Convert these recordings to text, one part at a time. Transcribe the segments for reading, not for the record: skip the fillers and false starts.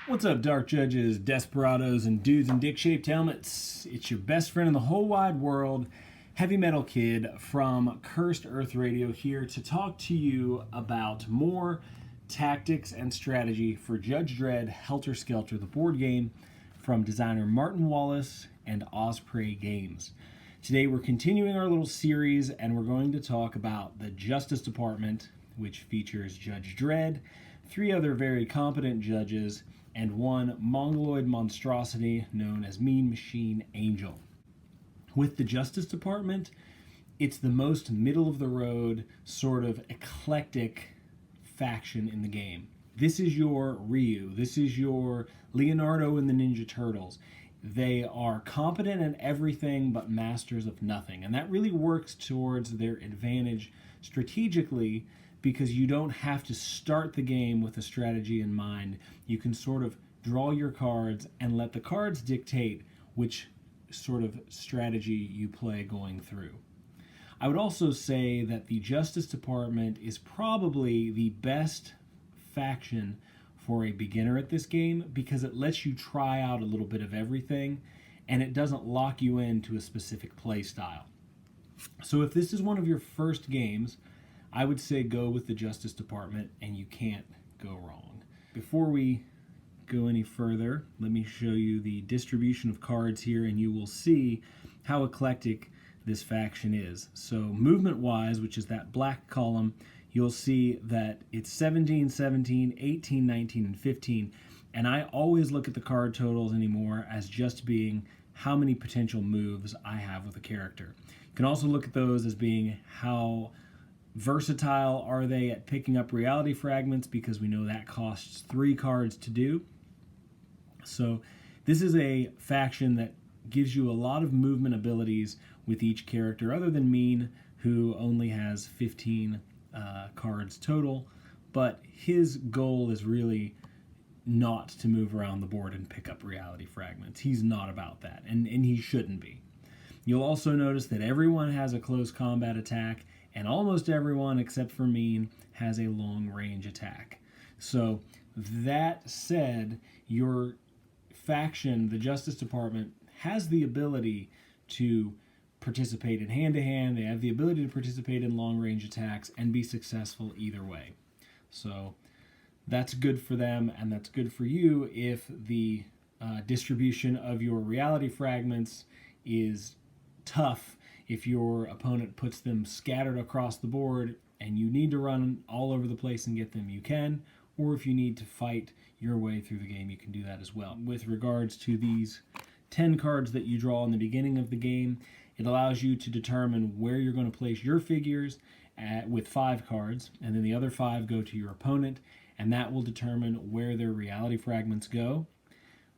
What's up, Dark Judges, Desperados, and dudes in dick-shaped helmets? It's your best friend in the whole wide world, Heavy Metal Kid from Cursed Earth Radio, here to talk to you about more tactics and strategy for Judge Dredd Helter Skelter, the board game from designer Martin Wallace and Osprey Games. Today we're continuing our little series, and we're going to talk about the Justice Department, which features Judge Dredd, 3 other very competent judges, and one mongoloid monstrosity known as Mean Machine Angel. With the Justice Department, it's the most middle-of-the-road, sort of eclectic faction in the game. This is your Ryu. This is your Leonardo and the Ninja Turtles. They are competent in everything but masters of nothing, and that really works towards their advantage strategically, because you don't have to start the game with a strategy in mind. You can sort of draw your cards and let the cards dictate which sort of strategy you play going through. I would also say that the Justice Department is probably the best faction for a beginner at this game, because it lets you try out a little bit of everything and it doesn't lock you into a specific play style. So if this is one of your first games, I would say go with the Justice Department, and you can't go wrong. Before we go any further, let me show you the distribution of cards here, and you will see how eclectic this faction is. So movement-wise, which is that black column, you'll see that it's 17, 17, 18, 19, and 15, and I always look at the card totals anymore as just being how many potential moves I have with a character. You can also look at those as being how versatile are they at picking up reality fragments, because we know that costs 3 cards to do. So this is a faction that gives you a lot of movement abilities with each character, other than Mean, who only has 15 cards total, but his goal is really not to move around the board and pick up reality fragments. He's not about that, and he shouldn't be. You'll also notice that everyone has a close combat attack, and almost everyone except for Mean has a long range attack. So that said, your faction, the Justice Department, has the ability to participate in hand-to-hand. They have the ability to participate in long range attacks and be successful either way. So that's good for them, and that's good for you if the distribution of your reality fragments is tough. If your opponent puts them scattered across the board and you need to run all over the place and get them, you can. Or if you need to fight your way through the game, you can do that as well. With regards to these 10 cards that you draw in the beginning of the game, it allows you to determine where you're going to place your figures with 5 cards, and then the other 5 go to your opponent, and that will determine where their reality fragments go.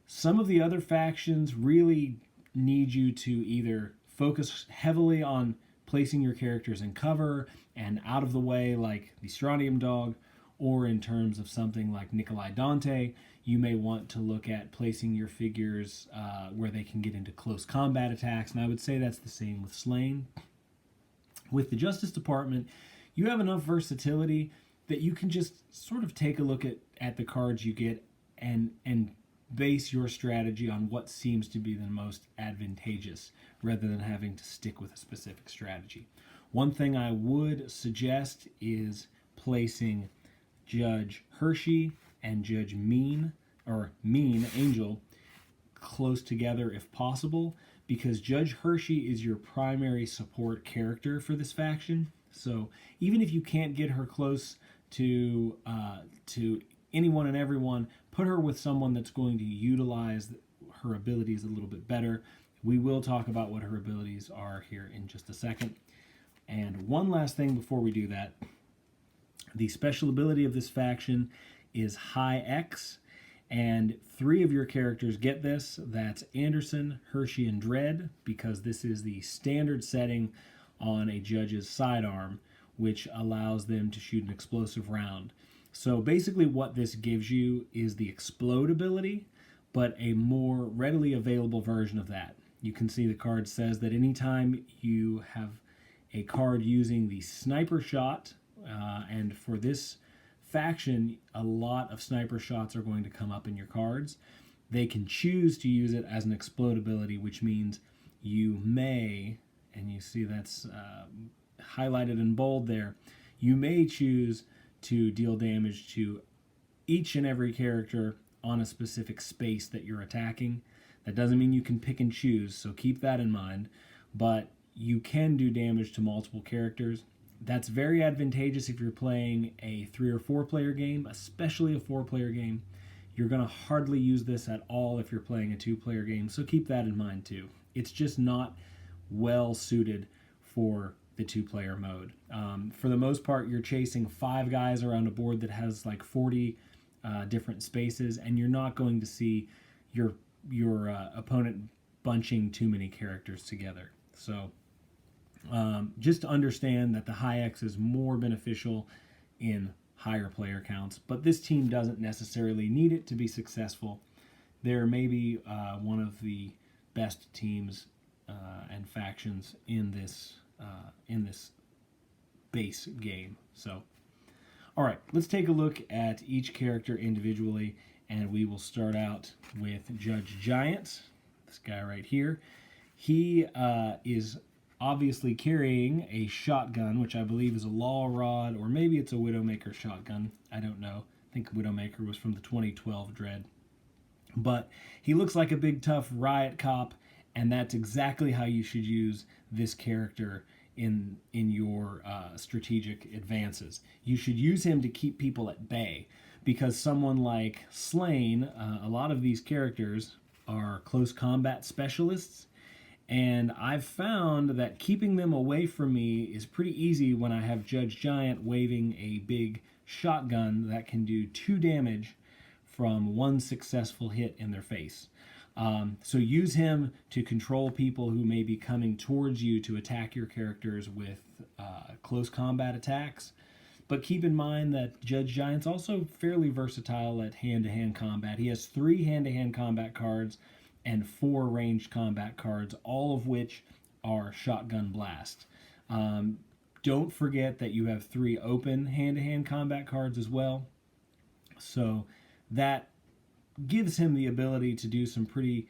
Some of the other factions really need you to either focus heavily on placing your characters in cover and out of the way, like the Strontium Dog, or in terms of something like Nikolai Dante, you may want to look at placing your figures where they can get into close combat attacks, and I would say that's the same with Slain. With the Justice Department, you have enough versatility that you can just sort of take a look at the cards you get and base your strategy on what seems to be the most advantageous, rather than having to stick with a specific strategy. One thing I would suggest is placing Judge Hershey and Judge Mean Angel close together if possible, because Judge Hershey is your primary support character for this faction. So even if you can't get her close to anyone and everyone, put her with someone that's going to utilize her abilities a little bit better. We will talk about what her abilities are here in just a second. And one last thing before we do that, the special ability of this faction is High X, and 3 of your characters get this. That's Anderson, Hershey, and Dredd, because this is the standard setting on a judge's sidearm, which allows them to shoot an explosive round. So basically what this gives you is the explode ability, but a more readily available version of that. You can see the card says that anytime you have a card using the sniper shot, and for this faction, a lot of sniper shots are going to come up in your cards. They can choose to use it as an explode ability, which means you may, and you see that's highlighted in bold there, you may choose to deal damage to each and every character on a specific space that you're attacking. That doesn't mean you can pick and choose, so keep that in mind. But you can do damage to multiple characters. That's very advantageous if you're playing a 3 or 4 player game, especially a 4-player game. You're going to hardly use this at all if you're playing a 2-player game, so keep that in mind too. It's just not well suited for the 2-player mode. For the most part, you're chasing 5 guys around a board that has like 40 different spaces, and you're not going to see your opponent bunching too many characters together. So just to understand that the high X is more beneficial in higher player counts, but this team doesn't necessarily need it to be successful. They're maybe one of the best teams and factions in this base game. So, all right, let's take a look at each character individually, and we will start out with Judge Giant, this guy right here. He is obviously carrying a shotgun, which I believe is a Law Rod, or maybe it's a Widowmaker shotgun. I don't know. I think Widowmaker was from the 2012 Dredd. But he looks like a big, tough riot cop, and that's exactly how you should use this character in your strategic advances. You should use him to keep people at bay, because someone like Slain, a lot of these characters are close combat specialists, and I've found that keeping them away from me is pretty easy when I have Judge Giant waving a big shotgun that can do 2 damage from 1 successful hit in their face. So use him to control people who may be coming towards you to attack your characters with close combat attacks. But keep in mind that Judge Giant's also fairly versatile at hand-to-hand combat. He has 3 hand-to-hand combat cards and 4 ranged combat cards, all of which are Shotgun Blast. Don't forget that you have 3 open hand-to-hand combat cards as well. So that gives him the ability to do some pretty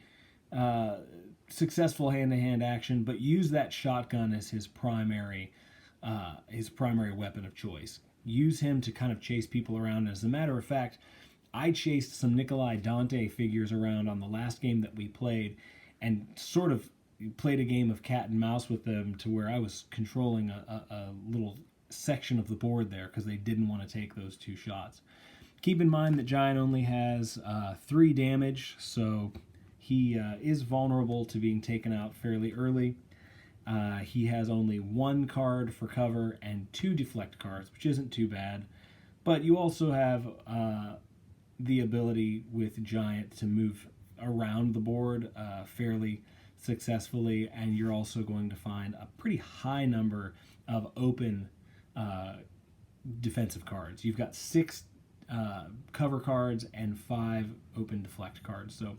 successful hand-to-hand action, but use that shotgun as his primary weapon of choice. Use him to kind of chase people around. As a matter of fact, I chased some Nikolai Dante figures around on the last game that we played, and sort of played a game of cat and mouse with them to where I was controlling a little section of the board there because they didn't want to take those 2 shots. Keep in mind that Giant only has 3 damage, so he is vulnerable to being taken out fairly early. He has only 1 card for cover and 2 deflect cards, which isn't too bad. But you also have the ability with Giant to move around the board fairly successfully, and you're also going to find a pretty high number of open defensive cards. You've got 6 cover cards and 5 open deflect cards. So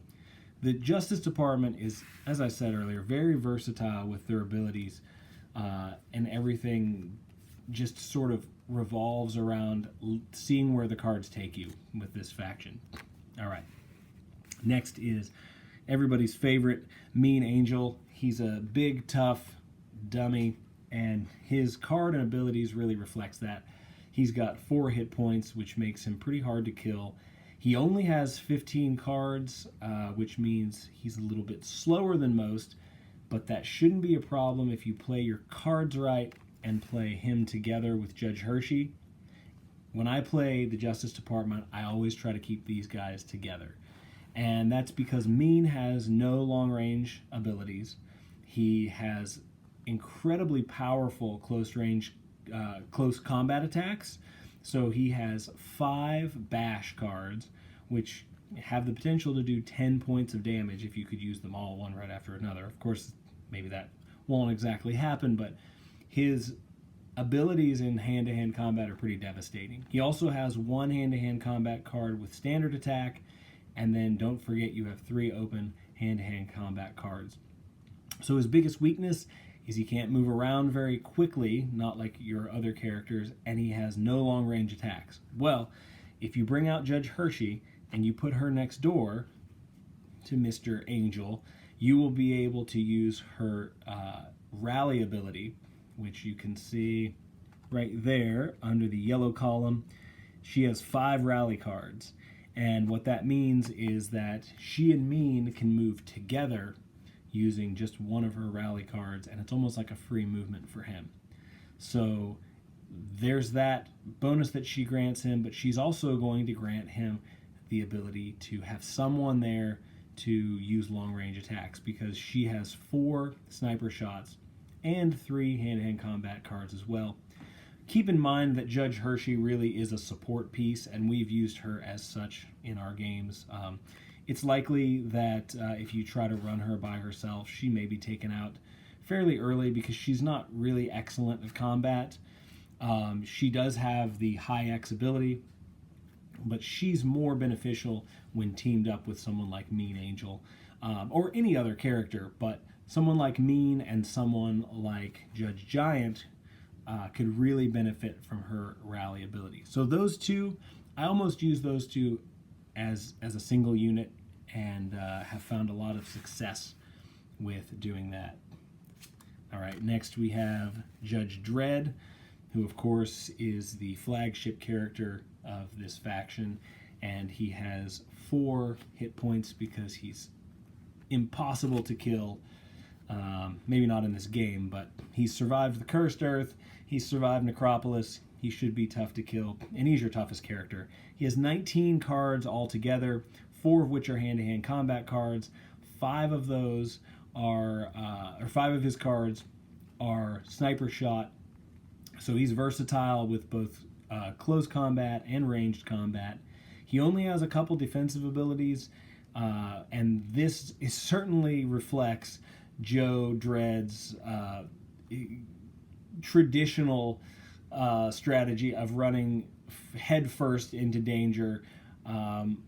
the Justice Department is, as I said earlier, very versatile with their abilities, and everything just sort of revolves around seeing where the cards take you with this faction. All right. Next is everybody's favorite, Mean Angel. He's a big, tough dummy, and his card and abilities really reflects that. He's got 4 hit points, which makes him pretty hard to kill. He only has 15 cards, which means he's a little bit slower than most, but that shouldn't be a problem if you play your cards right and play him together with Judge Hershey. When I play the Justice Department, I always try to keep these guys together. And that's because Mean has no long-range abilities. He has incredibly powerful close combat attacks. So he has 5 bash cards, which have the potential to do 10 points of damage if you could use them all one right after another. Of course, maybe that won't exactly happen, but his abilities in hand-to-hand combat are pretty devastating. He also has 1 hand-to-hand combat card with standard attack, and then don't forget you have 3 open hand-to-hand combat cards. So his biggest weakness is he can't move around very quickly, not like your other characters, and he has no long-range attacks. Well, if you bring out Judge Hershey and you put her next door to Mr. Angel, you will be able to use her rally ability, which you can see right there under the yellow column. She has 5 rally cards, and what that means is that she and Mean can move together using just one of her rally cards, and it's almost like a free movement for him. So there's that bonus that she grants him, but she's also going to grant him the ability to have someone there to use long-range attacks, because she has 4 sniper shots and 3 hand-to-hand combat cards as well. Keep in mind that Judge Hershey really is a support piece, and we've used her as such in our games. It's likely that if you try to run her by herself, she may be taken out fairly early because she's not really excellent at combat. She does have the high X ability, but she's more beneficial when teamed up with someone like Mean Angel, or any other character, but someone like Mean and someone like Judge Giant could really benefit from her rally ability. So those two, I almost use those two as a single unit, and have found a lot of success with doing that. All right, next we have Judge Dredd, who of course is the flagship character of this faction, and he has 4 hit points because he's impossible to kill. Maybe not in this game, but he's survived the Cursed Earth, he's survived Necropolis, he should be tough to kill, and he's your toughest character. He has 19 cards altogether, 4 of which are hand-to-hand combat cards. 5 of those are, 5 of his cards are sniper shot, so he's versatile with both close combat and ranged combat. He only has a couple defensive abilities, and this certainly reflects Joe Dredd's traditional strategy of running head first into danger.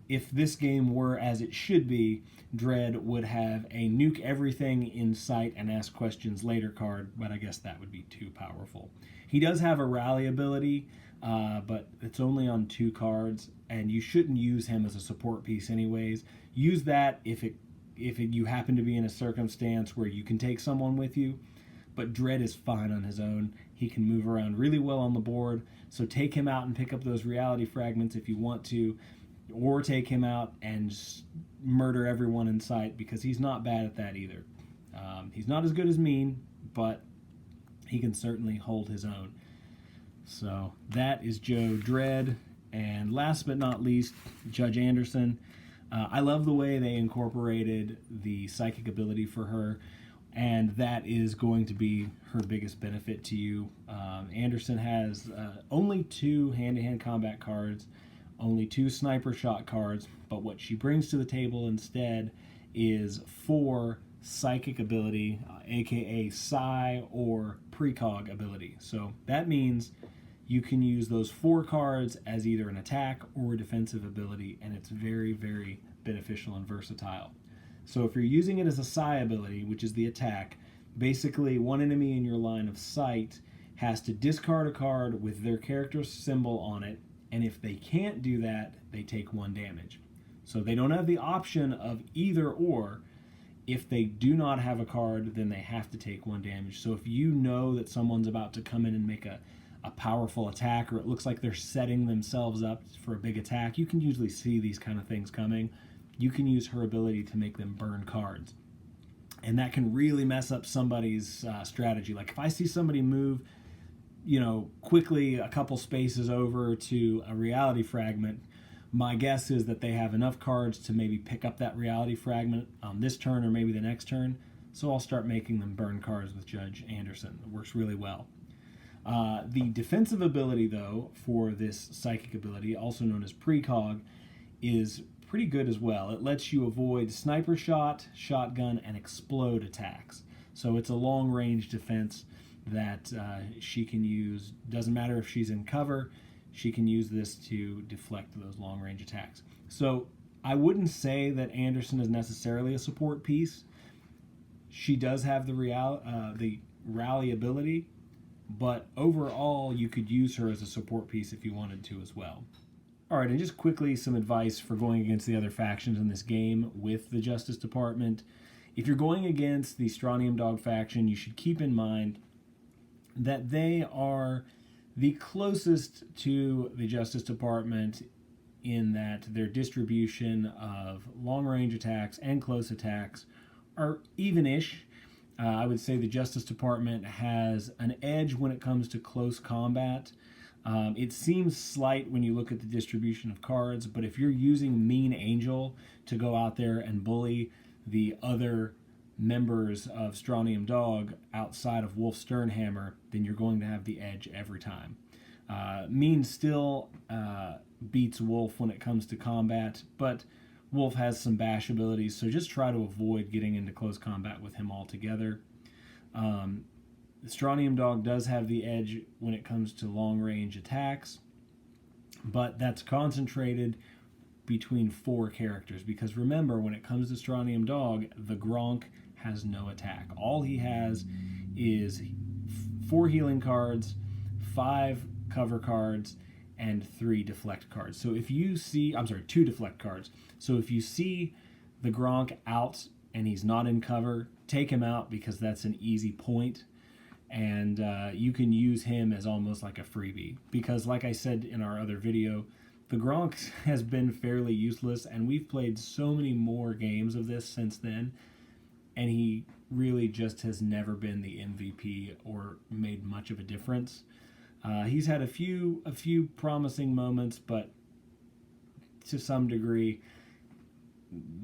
If this game were as it should be, Dredd would have a nuke everything in sight and ask questions later card, but I guess that would be too powerful. He does have a rally ability, but it's only on 2 cards, and you shouldn't use him as a support piece anyways. Use that if you happen to be in a circumstance where you can take someone with you, but Dredd is fine on his own. He can move around really well on the board, so take him out and pick up those reality fragments if you want to, or take him out and just murder everyone in sight, because he's not bad at that either. He's not as good as Mean, but he can certainly hold his own. So that is Joe Dredd. And last but not least, Judge Anderson. I love the way they incorporated the psychic ability for her, and that is going to be her biggest benefit to you. Anderson has only 2 hand-to-hand combat cards, only 2 sniper shot cards, but what she brings to the table instead is 4 psychic ability, aka psi or precog ability. So that means you can use those 4 cards as either an attack or a defensive ability, and it's very, very beneficial and versatile. So if you're using it as a psi ability, which is the attack, basically one enemy in your line of sight has to discard a card with their character's symbol on it, and if they can't do that, they take 1 damage. So they don't have the option of either or. If they do not have a card, then they have to take 1 damage. So if you know that someone's about to come in and make a powerful attack, or it looks like they're setting themselves up for a big attack, you can usually see these kind of things coming. You can use her ability to make them burn cards. And that can really mess up somebody's strategy. Like if I see somebody move, quickly a couple spaces over to a reality fragment, my guess is that they have enough cards to maybe pick up that reality fragment on this turn or maybe the next turn. So I'll start making them burn cards with Judge Anderson. It works really well. The defensive ability, though, for this psychic ability, also known as precog, is pretty good as well. It lets you avoid sniper shot, shotgun, and explode attacks. So it's a long-range defense that she can use. Doesn't matter if she's in cover, she can use this to deflect those long-range attacks. So I wouldn't say that Anderson is necessarily a support piece. She does have the rally ability, but overall you could use her as a support piece if you wanted to as well. Alright, and just quickly some advice for going against the other factions in this game with the Justice Department. If you're going against the Strontium Dog faction, you should keep in mind that they are the closest to the Justice Department in that their distribution of long-range attacks and close attacks are even-ish. I would say the Justice Department has an edge when it comes to close combat. It seems slight when you look at the distribution of cards, but if you're using Mean Angel to go out there and bully the other members of Strontium Dog outside of Wolf Sternhammer, then you're going to have the edge every time. Mean still beats Wolf when it comes to combat, but Wolf has some bash abilities, so just try to avoid getting into close combat with him altogether. The Strontium Dog does have the edge when it comes to long-range attacks, but that's concentrated between 4 characters, because remember, when it comes to Strontium Dog, the Gronk has no attack. All he has is 4 healing cards, 5 cover cards, and 3 deflect cards. So if you see, 2 deflect cards. So if you see the Gronk out and he's not in cover, take him out, because that's an easy point. And you can use him as almost like a freebie, because like I said in our other video, the Gronk has been fairly useless, and we've played so many more games of this since then, and he really just has never been the MVP or made much of a difference. He's had a few promising moments, but to some degree,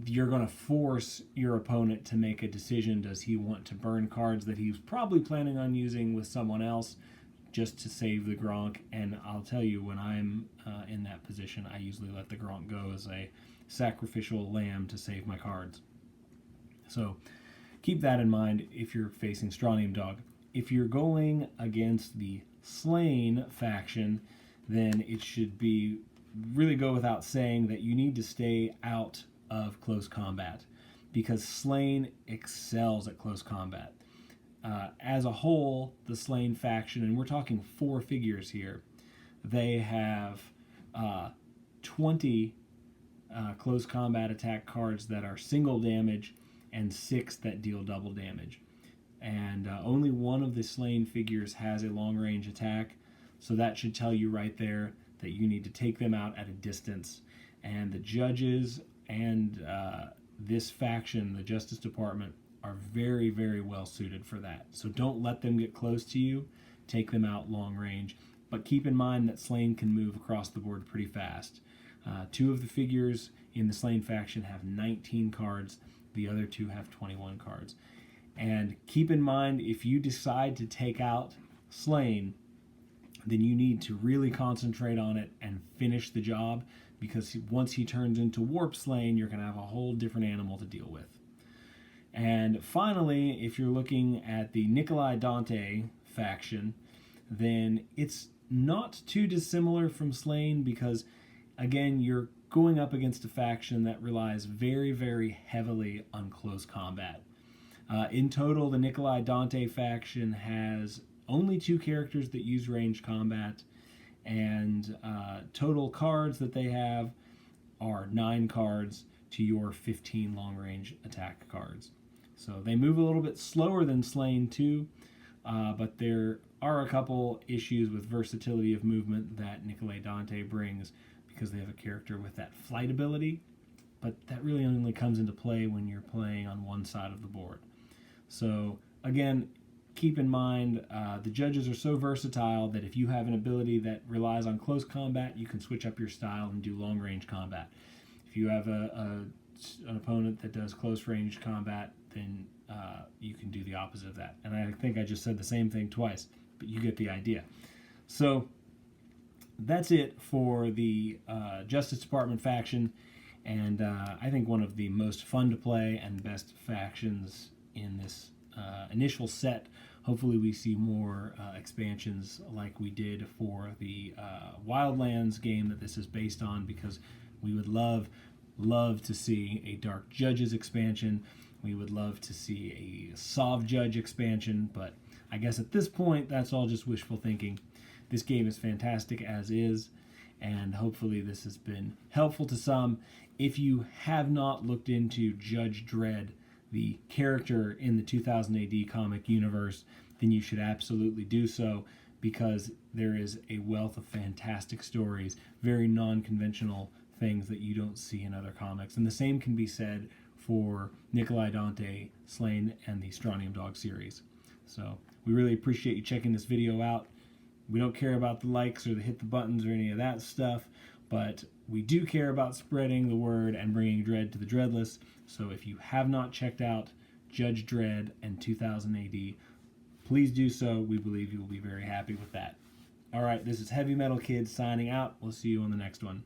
you're going to force your opponent to make a decision. Does he want to burn cards that he's probably planning on using with someone else just to save the Gronk? And I'll tell you, when I'm in that position, I usually let the Gronk go as a sacrificial lamb to save my cards. So keep that in mind if you're facing Strontium Dog. If you're going against the Slain faction, then it should be really go without saying that you need to stay out of close combat, because Slain excels at close combat. As a whole, the Slain faction, and we're talking 4 figures here, they have 20 close combat attack cards that are single damage and 6 that deal double damage. And only one of the Slain figures has a long range attack, so that should tell you right there that you need to take them out at a distance. And the judges and this faction, the Justice Department, are very, very well suited for that. So don't let them get close to you. Take them out long range. But keep in mind that Slain can move across the board pretty fast. 2 of the figures in the Slain faction have 19 cards. The other 2 have 21 cards. And keep in mind, if you decide to take out Slain, then you need to really concentrate on it and finish the job, because once he turns into Warp Slain, you're going to have a whole different animal to deal with. And finally, if you're looking at the Nikolai Dante faction, then it's not too dissimilar from Slain, because, again, you're going up against a faction that relies very, very heavily on close combat. In total, the Nikolai Dante faction has only 2 characters that use ranged combat, and total cards that they have are 9 cards to your 15 long-range attack cards. So they move a little bit slower than Slain too, but there are a couple issues with versatility of movement that Nikolai Dante brings, because they have a character with that flight ability, but that really only comes into play when you're playing on one side of the board. So again, keep in mind, the judges are so versatile that if you have an ability that relies on close combat, you can switch up your style and do long-range combat. If you have an opponent that does close-range combat, then you can do the opposite of that. And I think I just said the same thing twice, but you get the idea. So that's it for the Justice Department faction, and I think one of the most fun to play and best factions in this initial set. Hopefully we see more expansions like we did for the Wildlands game that this is based on, because we would love to see a Dark Judges expansion. We would love to see a Sov Judge expansion, but I guess at this point, that's all just wishful thinking. This game is fantastic as is, and hopefully this has been helpful to some. If you have not looked into Judge Dredd, the character in the 2000 AD comic universe, then you should absolutely do so, because there is a wealth of fantastic stories, very non-conventional things that you don't see in other comics. And the same can be said for Nikolai Dante, Slain, and the Strontium Dog series. So we really appreciate you checking this video out. We don't care about the likes or the hit the buttons or any of that stuff, but we do care about spreading the word and bringing Dredd to the Dreadless. So if you have not checked out Judge Dredd and 2000 AD, please do so. We believe you will be very happy with that. All right, this is Heavy Metal Kid signing out. We'll see you on the next one.